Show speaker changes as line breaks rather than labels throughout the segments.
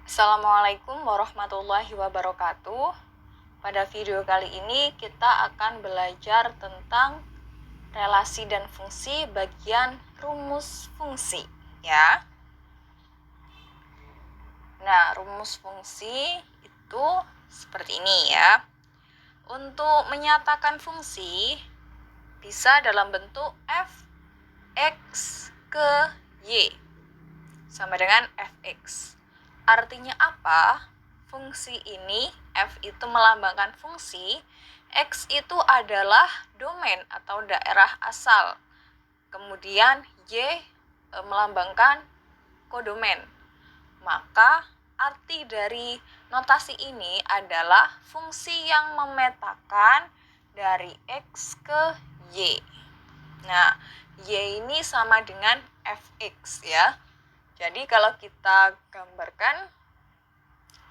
Assalamualaikum warahmatullahi wabarakatuh. Pada video kali ini kita akan belajar tentang relasi dan fungsi bagian rumus fungsi, ya. Nah, rumus fungsi itu seperti ini ya. Untuk menyatakan fungsi bisa dalam bentuk f x ke y sama dengan fx. Artinya apa? Fungsi ini, f itu melambangkan fungsi, x itu adalah domain atau daerah asal. Kemudian y melambangkan kodomain. Maka arti dari notasi ini adalah fungsi yang memetakan dari x ke y. Nah, y ini sama dengan fx ya. Jadi kalau kita gambarkan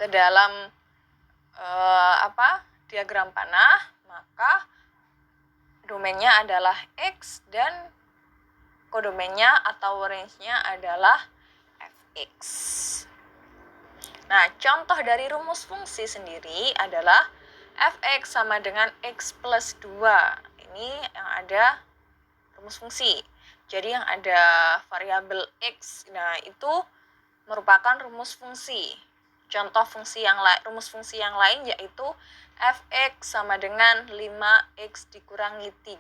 ke dalam diagram panah, maka domainnya adalah x dan kodomainnya atau range-nya adalah fx. Nah, contoh dari rumus fungsi sendiri adalah fx sama dengan x plus 2. Ini yang ada rumus fungsi. Jadi yang ada variabel x, nah itu merupakan rumus fungsi. Contoh rumus fungsi yang lain yaitu fx sama dengan 5x dikurangi 3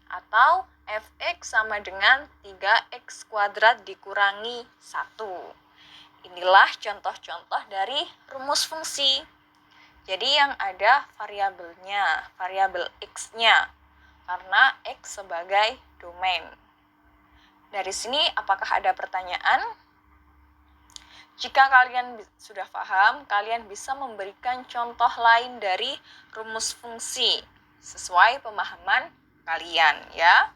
atau fx sama dengan 3x kuadrat dikurangi 1. Inilah contoh-contoh dari rumus fungsi. Jadi yang ada variabelnya, variabel x-nya, karena x sebagai domain. Dari sini apakah ada pertanyaan? Jika kalian sudah paham, kalian bisa memberikan contoh lain dari rumus fungsi sesuai pemahaman kalian ya.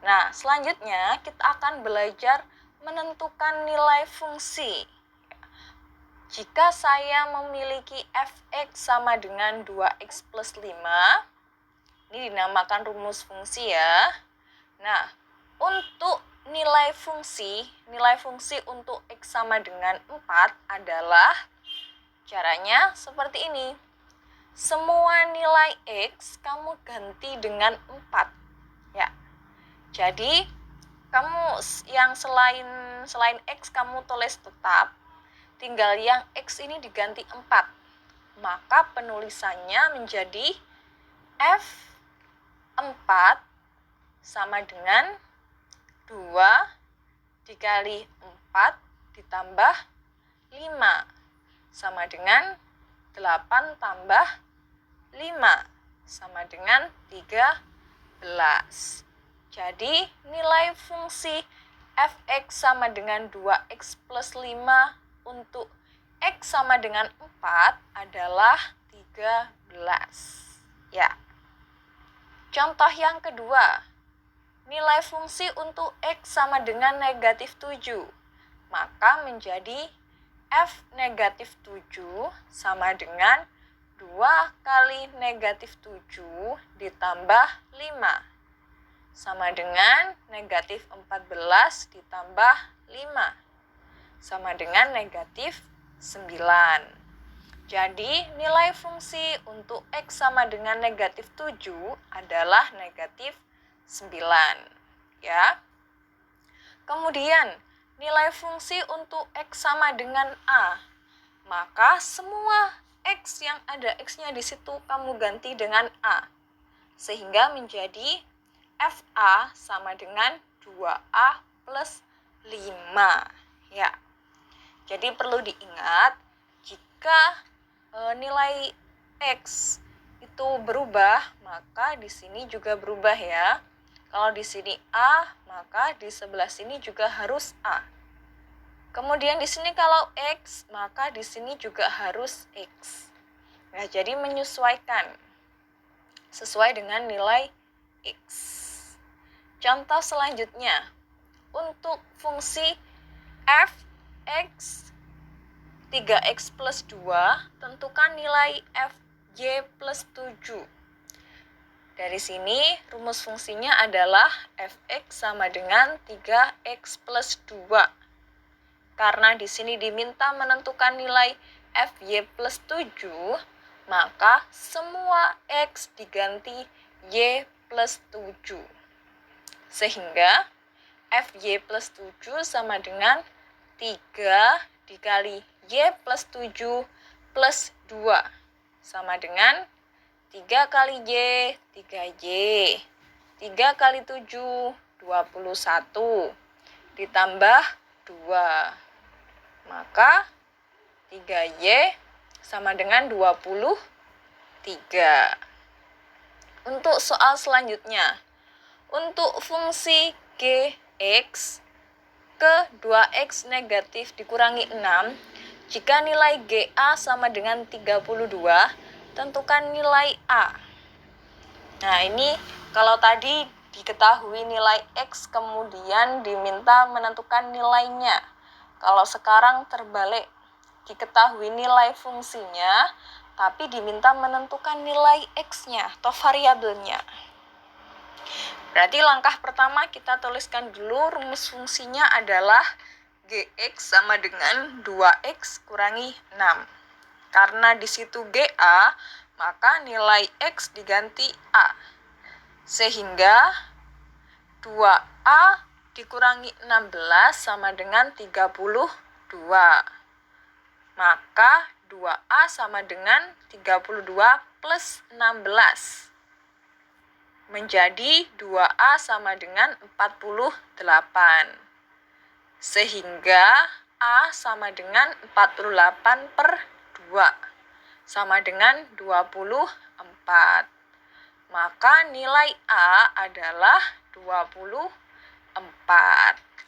Nah, selanjutnya kita akan belajar menentukan nilai fungsi. Jika saya memiliki fx sama dengan 2x plus 5, ini dinamakan rumus fungsi ya. Nah, untuk nilai fungsi untuk x sama dengan 4 adalah caranya seperti ini. Semua nilai x kamu ganti dengan 4. Ya. Jadi, kamu yang selain x kamu tulis tetap, tinggal yang x ini diganti 4. Maka penulisannya menjadi f4 sama dengan 2 dikali 4 ditambah 5 sama dengan 8 tambah 5 sama dengan 13. Jadi nilai fungsi fx sama dengan 2x plus 5 untuk x sama dengan 4 adalah 13. Ya. Contoh yang kedua. Nilai fungsi untuk x sama dengan negatif 7. Maka menjadi f negatif 7 sama dengan 2 kali negatif 7 ditambah 5. Sama dengan negatif 14 ditambah 5. Sama dengan negatif 9. Jadi nilai fungsi untuk x sama dengan negatif 7 adalah negatif 9, ya. Kemudian, nilai fungsi untuk x sama dengan a. Maka semua x yang ada x-nya di situ kamu ganti dengan a. Sehingga menjadi fa sama dengan 2a plus 5, ya. Jadi perlu diingat, jika nilai x itu berubah, maka di sini juga berubah ya. Kalau di sini A, maka di sebelah sini juga harus A. Kemudian di sini kalau X, maka di sini juga harus X. Nah, jadi menyesuaikan sesuai dengan nilai X. Contoh selanjutnya, untuk fungsi fx 3x plus 2, tentukan nilai fy plus 7. Dari sini, rumus fungsinya adalah fx sama dengan 3x plus 2. karena di sini diminta menentukan nilai FY plus 7, maka semua X diganti Y plus 7. Sehingga FY plus 7 sama dengan 3 dikali Y plus 7 plus 2. Sama dengan 3 kali Y, 3Y. 3 kali 7, 21. Ditambah 2. Maka 3Y sama dengan 23. Untuk soal selanjutnya, untuk fungsi Gx ke 2X negatif dikurangi 6, jika nilai GA sama dengan 32, tentukan nilai A. Nah, ini kalau tadi diketahui nilai X, kemudian diminta menentukan nilainya. Kalau sekarang terbalik, diketahui nilai fungsinya, tapi diminta menentukan nilai X-nya atau variabelnya. Berarti langkah pertama kita tuliskan dulu rumus fungsinya adalah Gx sama dengan 2X kurangi 6. Karena di situ GA, maka nilai X diganti A. Sehingga 2A dikurangi 16 sama dengan 32. Maka 2A sama dengan 32 plus 16. Menjadi 2A sama dengan 48. Sehingga A sama dengan 48 per 2. Sama dengan 24. Maka nilai A adalah 24.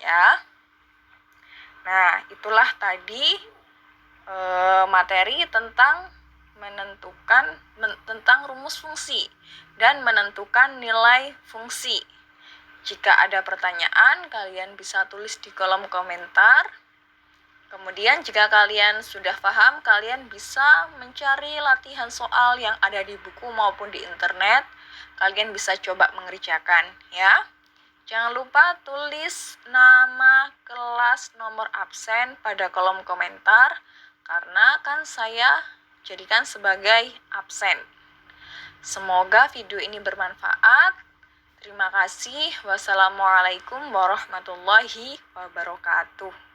Ya. Nah, itulah tadi materi tentang tentang rumus fungsi dan menentukan nilai fungsi. Jika ada pertanyaan, kalian bisa tulis di kolom komentar. Kemudian jika kalian sudah paham, kalian bisa mencari latihan soal yang ada di buku maupun di internet. Kalian bisa coba mengerjakan, ya. Jangan lupa tulis nama, kelas, nomor absen pada kolom komentar, karena akan saya jadikan sebagai absen. Semoga video ini bermanfaat. Terima kasih. Wassalamualaikum warahmatullahi wabarakatuh.